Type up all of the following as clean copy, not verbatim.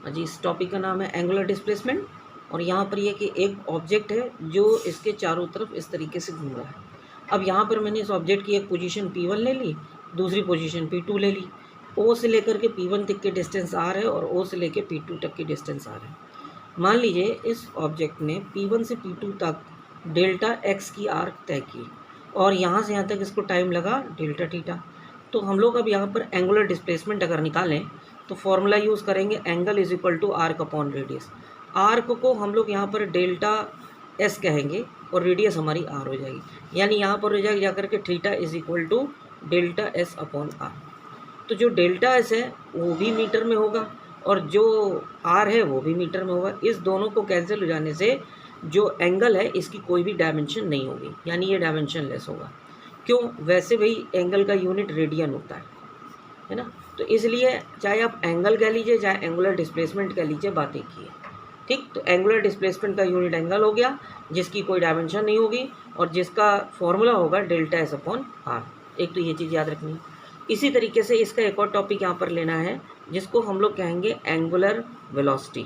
जी इस टॉपिक का नाम है एंगुलर डिस्प्लेसमेंट। और यहाँ पर ये कि एक ऑब्जेक्ट है जो इसके चारों तरफ इस तरीके से घूम रहा है। अब यहाँ पर मैंने इस ऑब्जेक्ट की एक पोजीशन P1 ले ली, दूसरी पोजीशन P2 ले ली। O से लेकर के P1 तक की डिस्टेंस R है और O से लेकर P2 तक की डिस्टेंस R है। मान लीजिए इस ऑब्जेक्ट ने P1 से P2 तक डेल्टा x की आर्क तय की और यहाँ से यहाँ तक इसको टाइम लगा डेल्टा थीटा। तो हम लोग अब यहाँ पर एंगुलर डिस्प्लेसमेंट अगर निकालें तो फॉर्मूला यूज़ करेंगे angle is equal to arc upon radius. Arc को हम लोग यहाँ पर डेल्टा एस कहेंगे और रेडियस हमारी आर हो जाएगी, यानी यहाँ पर हो जाएगी जाकर के theta is equal to delta S upon R. तो जो डेल्टा एस है वो भी मीटर में होगा और जो आर है वो भी मीटर में होगा। इस दोनों को कैंसिल हो जाने से जो एंगल है इसकी कोई भी डायमेंशन नहीं होगी, यानी ये डायमेंशन लेस होगा। क्यों? वैसे भाई एंगल का यूनिट रेडियन होता है ना। तो इसलिए चाहे आप एंगल कह लीजिए चाहे एंगुलर डिस्प्लेसमेंट कह लीजिए, बात एक ही है। ठीक, तो एंगुलर डिस्प्लेसमेंट का यूनिट एंगल हो गया जिसकी कोई डायमेंशन नहीं होगी और जिसका फॉर्मूला होगा डेल्टा एस अपॉन आर। एक तो ये चीज़ याद रखनी है। इसी तरीके से इसका एक और टॉपिक यहाँ पर लेना है जिसको हम लोग कहेंगे एंगुलर वेलोसिटी।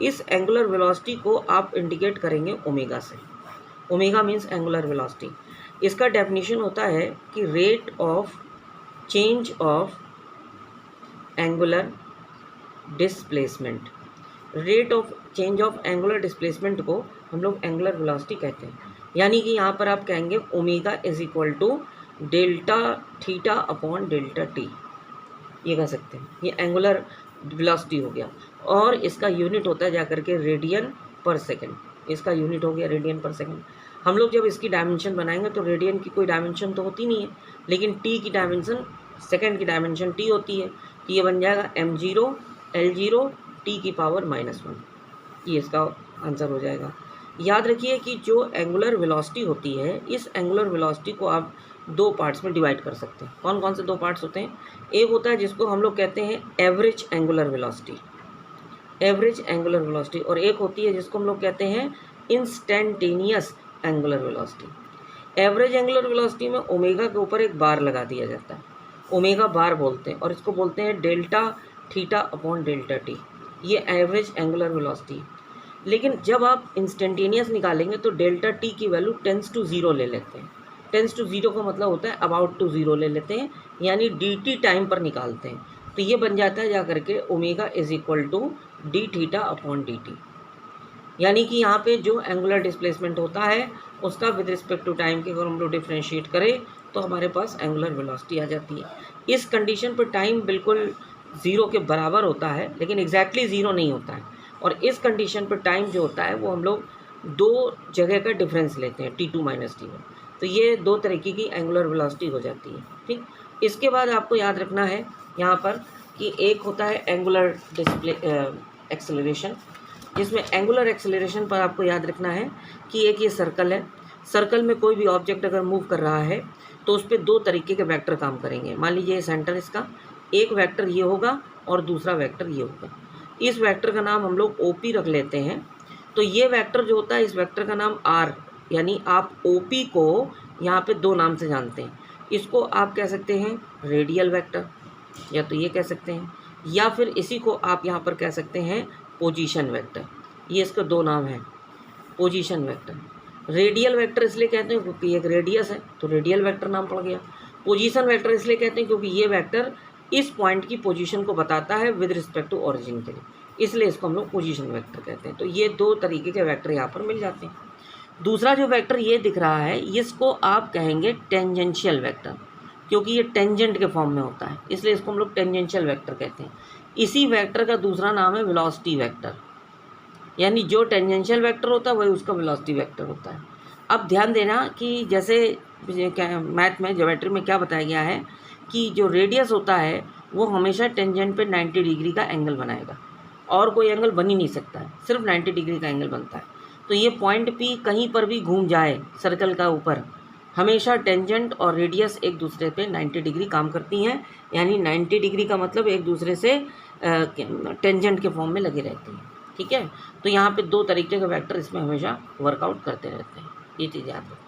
इस एंगुलर वेलोसिटी को आप इंडिकेट करेंगे ओमेगा से। Omega means angular velocity. इसका डेफिनेशन होता है कि rate of change of angular displacement. Rate of change of angular displacement को हम लोग एंगुलर वेलोसिटी कहते हैं। यानी कि यहाँ पर आप कहेंगे omega is equal to delta theta upon delta t, ये कह सकते हैं। ये एंगुलर वेलोसिटी हो गया और इसका यूनिट होता है जाकर के रेडियन पर सेकेंड। इसका यूनिट हो गया रेडियन पर सेकेंड। हम लोग जब इसकी डायमेंशन बनाएंगे तो रेडियन की कोई डायमेंशन तो होती नहीं है, लेकिन टी की डायमेंशन, सेकेंड की डायमेंशन टी होती है। तो ये बन जाएगा m0 L0 टी की पावर -1। ये इसका आंसर हो जाएगा। याद रखिए कि जो एंगुलर वेलोसिटी होती है, इस एंगुलर वेलोसिटी को आप दो पार्ट्स में डिवाइड कर सकते हैं। कौन कौन से दो पार्ट्स होते हैं? एक होता है जिसको हम लोग कहते हैं average angular velocity, average angular velocity, और एक होती है जिसको हम लोग कहते हैं instantaneous angular velocity. Average angular velocity में ओमेगा के ऊपर एक बार लगा दिया जाता है, ओमेगा बार बोलते हैं, और इसको बोलते हैं delta theta upon delta t. ये एवरेज एंगुलर वेलोसिटी। लेकिन जब आप इंस्टेंटेनियस निकालेंगे तो डेल्टा टी की वैल्यू टेंस टू ज़ीरो ले लेते हैं। टेंस टू ज़ीरो का मतलब होता है अबाउट टू ज़ीरो ले लेते हैं, यानी डी टी टाइम पर निकालते हैं। तो ये बन जाता है जाकर के omega is equal to d theta upon d t. यानी कि यहाँ पे जो एंगुलर डिस्प्लेसमेंट होता है उसका विद रिस्पेक्ट टू टाइम के अगर हम लोग डिफ्रेंशिएट करें तो हमारे पास एंगुलर वेलोसिटी आ जाती है। इस कंडीशन पर टाइम बिल्कुल ज़ीरो के बराबर होता है, लेकिन एग्जैक्टली ज़ीरो नहीं होता है। और इस कंडीशन पर टाइम जो होता है वो हम लोग दो जगह का डिफरेंस लेते हैं, T2 - T1। तो ये दो तरीके की एंगुलर वेलोसिटी हो जाती है। ठीक, इसके बाद आपको याद रखना है यहाँ पर कि एक होता है एंगुलर एक्सेलरेशन, जिसमें एंगुलर एक्सेलरेशन पर आपको याद रखना है कि एक ये सर्कल है। सर्कल में कोई भी ऑब्जेक्ट अगर मूव कर रहा है तो उस पर दो तरीके के वेक्टर काम करेंगे। मान लीजिए सेंटर इसका, एक वेक्टर ये होगा और दूसरा वेक्टर ये होगा। इस वेक्टर का नाम हम लोग OP रख लेते हैं। तो ये वेक्टर जो होता है इस वेक्टर का नाम R, यानी आप OP को यहाँ पे दो नाम से जानते हैं। इसको आप कह सकते हैं रेडियल वेक्टर, या तो ये कह सकते हैं, या फिर इसी को आप यहाँ पर कह सकते हैं पोजीशन वेक्टर। ये इसका दो नाम है, पोजीशन वेक्टर। रेडियल वेक्टर इसलिए कहते हैं क्योंकि एक रेडियस है तो रेडियल वेक्टर नाम पड़ गया। पोजीशन वेक्टर इसलिए कहते हैं क्योंकि ये वेक्टर इस पॉइंट की पोजीशन को बताता है विद रिस्पेक्ट टू ओरिजिन के लिए, इसलिए इसको हम लोग पोजीशन वेक्टर कहते हैं। तो ये दो तरीके के वेक्टर यहाँ पर मिल जाते हैं। दूसरा जो वेक्टर ये दिख रहा है इसको आप कहेंगे टेंजेंशियल वेक्टर, क्योंकि ये टेंजेंट के फॉर्म में होता है, इसलिए इसको हम लोग टेंजेंशियल वेक्टर कहते हैं। इसी वेक्टर का दूसरा नाम है वेलोसिटी वेक्टर, यानी जो टेंजेंशियल वेक्टर होता है वही उसका वेलोसिटी वेक्टर होता है। अब ध्यान देना कि जैसे मैथ में, ज्योमेट्री में क्या बताया गया है कि जो रेडियस होता है वो हमेशा टेंजेंट पे 90 डिग्री का एंगल बनाएगा, और कोई एंगल बन ही नहीं सकता है, सिर्फ 90 डिग्री का एंगल बनता है। तो ये पॉइंट P कहीं पर भी घूम जाए सर्कल का ऊपर, हमेशा टेंजेंट और रेडियस एक दूसरे पे 90 डिग्री काम करती हैं, यानी 90 डिग्री का मतलब एक दूसरे से टेंजेंट के फॉर्म में लगे रहते हैं। ठीक है, तो यहाँ पे दो तरीके के वेक्टर इसमें हमेशा वर्कआउट करते रहते हैं, ये चीज़ याद रखो।